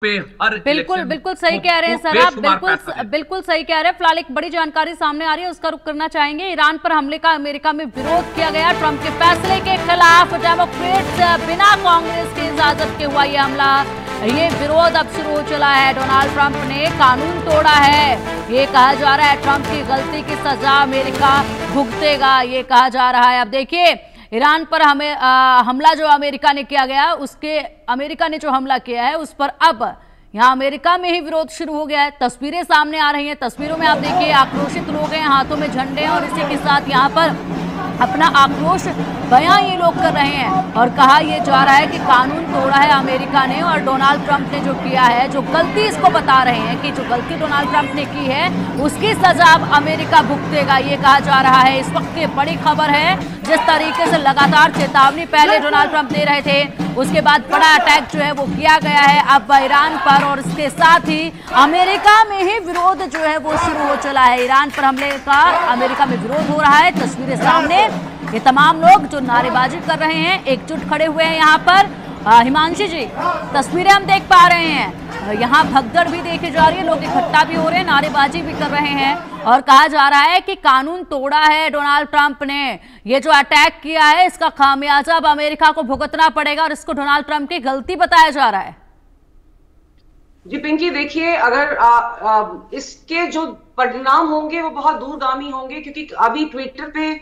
पे हर बिल्कुल बिल्कुल सही कह रहे हैं सर आप, बिल्कुल सही कह रहे हैं। फिलहाल एक बड़ी जानकारी सामने आ रही है, उसका रुख करना चाहेंगे। ईरान पर हमले का अमेरिका में विरोध किया गया। ट्रंप के फैसले के खिलाफ डेमोक्रेट्स बिना कांग्रेस की इजाजत के हुआ ये हमला, ये विरोध अब शुरू हो चला है। डोनाल्ड ट्रंप ने कानून तोड़ा है, ये कहा जा रहा है। ट्रंप की गलती की सजा अमेरिका भुगतेगा, ये कहा जा रहा है। अब देखिए, ईरान पर हमें हमला जो अमेरिका ने किया गया, उसके अमेरिका ने जो हमला किया है उस पर अब यहाँ अमेरिका में ही विरोध शुरू हो गया है। तस्वीरें सामने आ रही हैं, तस्वीरों में आप देखिए आक्रोशित लोग हैं, हाथों में झंडे हैं और इसी के साथ यहाँ पर अपना आक्रोश बयां ये लोग कर रहे हैं और कहा यह जा रहा है कि कानून तोड़ा है अमेरिका ने और डोनाल्ड ट्रंप ने जो किया है, जो गलती इसको बता रहे हैं कि जो गलती डोनाल्ड ट्रंप ने की है उसकी सजा अब अमेरिका भुगतेगा, ये कहा जा रहा है। इस वक्त की बड़ी खबर है, जिस तरीके से लगातार चेतावनी पहले डोनाल्ड ट्रंप दे रहे थे, उसके बाद बड़ा अटैक जो है वो किया गया है अब ईरान पर, और इसके साथ ही अमेरिका में ही विरोध जो है वो शुरू हो चला है। ईरान पर हमले का अमेरिका में विरोध हो रहा है। तस्वीरें सामने, ये तमाम लोग जो नारेबाजी कर रहे हैं एकजुट खड़े हुए हैं यहाँ पर। हिमांशी जी, तस्वीरें हम देख पा रहे हैं, यहाँ भगदड़ भी देखी जा रही है, लोग इकट्ठा भी हो रहे हैं, नारेबाजी भी कर रहे हैं और कहा जा रहा है कि कानून तोड़ा है डोनाल्ड ट्रंप ने। ये जो अटैक किया है इसका खामियाजा अब अमेरिका को भुगतना पड़ेगा और इसको डोनाल्ड ट्रंप की गलती बताया जा रहा है। जी पिंकी, देखिए, अगर इसके जो परिणाम होंगे वो बहुत दूरगामी होंगे, क्योंकि अभी ट्विटर पे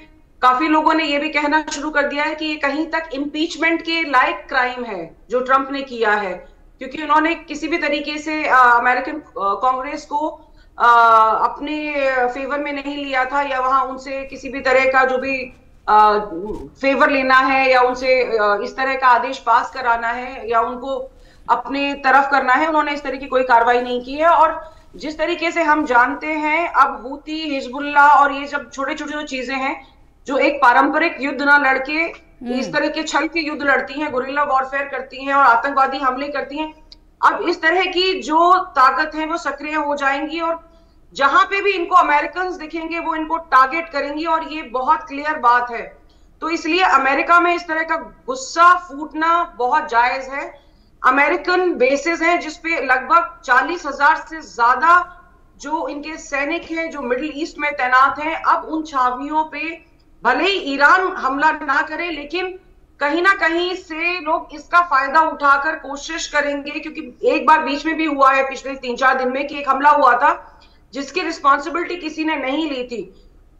काफी लोगों ने ये भी कहना शुरू कर दिया है कि ये कहीं तक इम्पीचमेंट के लायक क्राइम है जो ट्रंप ने किया है, क्योंकि उन्होंने किसी भी तरीके से अमेरिकन कांग्रेस को अपने फेवर में नहीं लिया था, या वहां उनसे किसी भी तरह का जो भी फेवर लेना है या उनसे इस तरह का आदेश पास कराना है या उनको अपने तरफ करना है, उन्होंने इस तरह की कोई कार्रवाई नहीं की है। और जिस तरीके से हम जानते हैं, अब हूती, हिजबुल्लाह और ये जब छोटे छोटे जो चीजें हैं जो एक पारंपरिक युद्ध ना लड़के इस तरह के छल के युद्ध लड़ती हैं, गुरिल्ला वॉरफेयर करती हैं और आतंकवादी हमले करती हैं, अब इस तरह की जो ताकत है वो सक्रिय हो जाएंगी और जहां पे भी इनको अमेरिकन दिखेंगे वो इनको टारगेट करेंगी, और ये बहुत क्लियर बात है। तो इसलिए अमेरिका में इस तरह का गुस्सा फूटना बहुत जायज है। अमेरिकन बेसेस हैं जिसपे लगभग 40,000 से ज्यादा जो इनके सैनिक हैं जो मिडिल ईस्ट में तैनात हैं, अब उन छावनियों पे भले ही ईरान हमला ना करे, लेकिन कहीं ना कहीं से लोग इसका फायदा उठाकर कोशिश करेंगे, क्योंकि एक बार बीच में भी हुआ है पिछले 3-4 दिन में कि एक हमला हुआ था जिसकी रिस्पॉन्सिबिलिटी किसी ने नहीं ली थी।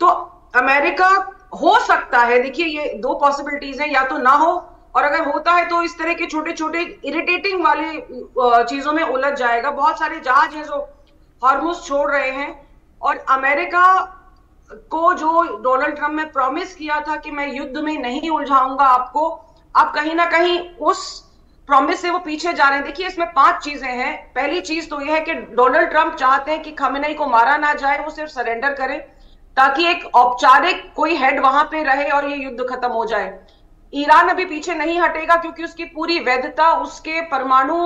तो अमेरिका हो सकता है, देखिए ये दो पॉसिबिलिटीज हैं, या तो ना हो, और अगर होता है तो इस तरह के छोटे छोटे इरिटेटिंग वाले चीजों में उलझ जाएगा। बहुत सारे जहाज हैं जो हॉर्मुज छोड़ रहे हैं, और अमेरिका को जो डोनाल्ड ट्रंप ने प्रॉमिस किया था कि मैं युद्ध में नहीं उलझाऊंगा आपको, अब कहीं ना कहीं उस प्रॉमिस से वो पीछे जा रहे हैं। देखिए, इसमें 5 चीजें हैं। पहली चीज तो यह है कि डोनाल्ड ट्रंप चाहते हैं कि खमेनेई को मारा ना जाए, वो सिर्फ सरेंडर करें ताकि एक औपचारिक कोई हेड वहां पे रहे और ये युद्ध खत्म हो जाए। ईरान अभी पीछे नहीं हटेगा क्योंकि उसकी पूरी वैधता उसके परमाणु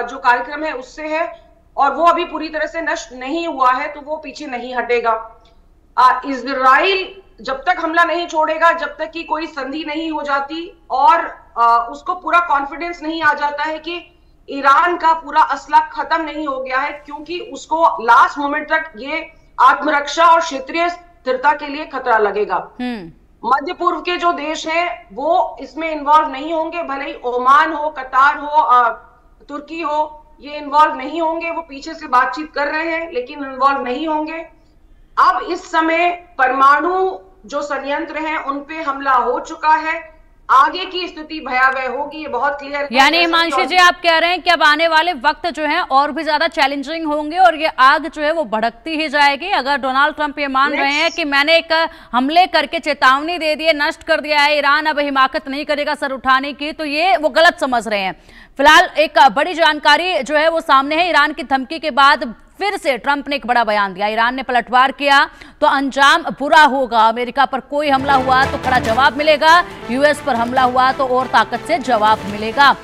जो कार्यक्रम है उससे है, और वो अभी पूरी तरह से नष्ट नहीं हुआ है, तो वो पीछे नहीं हटेगा। इजराइल जब तक हमला नहीं छोड़ेगा, जब तक कि कोई संधि नहीं हो जाती और उसको पूरा कॉन्फिडेंस नहीं आ जाता है कि ईरान का पूरा असला खत्म नहीं हो गया है, क्योंकि उसको लास्ट मोमेंट तक ये आत्मरक्षा और क्षेत्रीय स्थिरता के लिए खतरा लगेगा। मध्य पूर्व के जो देश हैं वो इसमें इन्वॉल्व नहीं होंगे, भले ही ओमान हो, कतार हो, तुर्की हो, ये इन्वॉल्व नहीं होंगे। वो पीछे से बातचीत कर रहे हैं लेकिन इन्वॉल्व नहीं होंगे। अब इस समय परमाणु जो संयंत्र हैं उन पे हमला हो चुका है, आगे की स्थिति भयावह होगी, ये बहुत क्लियर है। यानी हिमांशी जी, आप कह रहे हैं कि अब आने वाले वक्त जो है और भी ज्यादा चैलेंजिंग होंगे और ये आग जो है वो भड़कती ही जाएगी। अगर डोनाल्ड ट्रंप ये मान रहे हैं कि मैंने एक हमले करके चेतावनी दे दी है, नष्ट कर दिया है, ईरान अब हिमाकत नहीं करेगा सर उठाने की, तो ये वो गलत समझ रहे हैं। फिलहाल एक बड़ी जानकारी जो है वो सामने है। ईरान की धमकी के बाद फिर से ट्रंप ने एक बड़ा बयान दिया। ईरान ने पलटवार किया तो अंजाम बुरा होगा। अमेरिका पर कोई हमला हुआ तो कड़ा जवाब मिलेगा, यूएस पर हमला हुआ तो और ताकत से जवाब मिलेगा।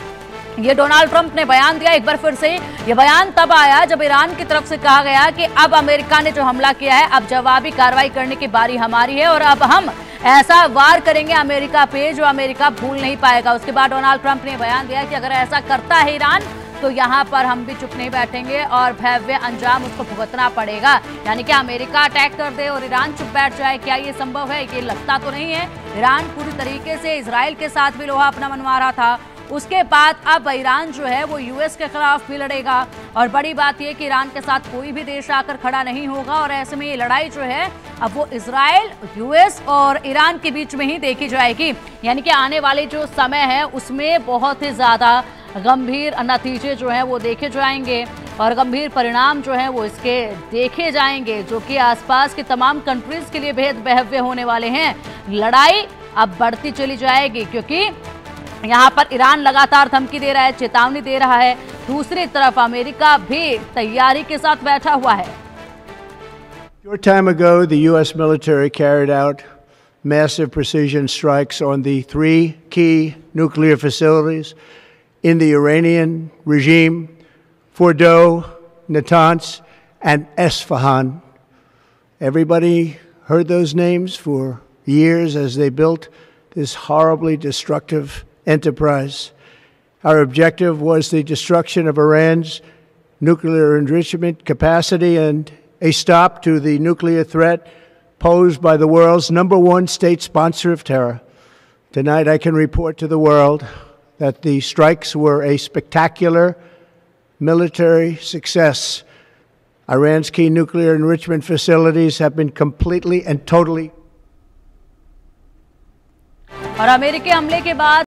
ये डोनाल्ड ट्रंप ने बयान दिया एक बार फिर से। ये बयान तब आया जब ईरान की तरफ से कहा गया कि अब अमेरिका ने जो हमला किया है, अब जवाबी कार्रवाई करने की बारी हमारी है और अब हम ऐसा वार करेंगे अमेरिका पे जो अमेरिका भूल नहीं पाएगा। उसके बाद डोनाल्ड ट्रंप ने बयान दिया कि अगर ऐसा करता है ईरान तो यहाँ पर हम भी चुप नहीं बैठेंगे और भव्य अंजाम उसको भुगतना पड़ेगा। यानी कि अमेरिका अटैक कर दे और ईरान चुप बैठ जाए, क्या ये संभव है? ये लगता तो नहीं है। ईरान पूरी तरीके से इजराइल के साथ भी लोहा अपना मनवा रहा था, उसके बाद अब ईरान जो है वो यूएस के खिलाफ भी लड़ेगा। और बड़ी बात यह कि ईरान के साथ कोई भी देश आकर खड़ा नहीं होगा और ऐसे में ये लड़ाई जो है अब वो इजराइल, यूएस और ईरान के बीच में ही देखी जाएगी। यानी कि आने वाले जो समय है उसमें बहुत ही ज्यादा गंभीर नतीजे जो हैं वो देखे जाएंगे और गंभीर परिणाम जो हैं वो इसके देखे जाएंगे, जो कि आसपास की तमाम कंट्रीज के लिए बेहद भव्य होने वाले हैं। लड़ाई अब बढ़ती चली जाएगी क्योंकि यहाँ पर ईरान लगातार धमकी दे रहा है, चेतावनी दे रहा है। दूसरी तरफ अमेरिका भी तैयारी के साथ बैठा हुआ है। Short time ago, the U.S. military carried out massive precision strikes on the 3 key nuclear facilities in the Iranian regime: Fordo, Natanz, and Esfahan. Everybody heard those names for years as they built this horribly destructive enterprise. Our objective was the destruction of Iran's nuclear enrichment capacity and a stop to the nuclear threat posed by the world's #1 state sponsor of terror. Tonight I can report to the world that the strikes were a spectacular military success. Iran's key nuclear enrichment facilities have been completely and totally और अमेरिकी हमले के बाद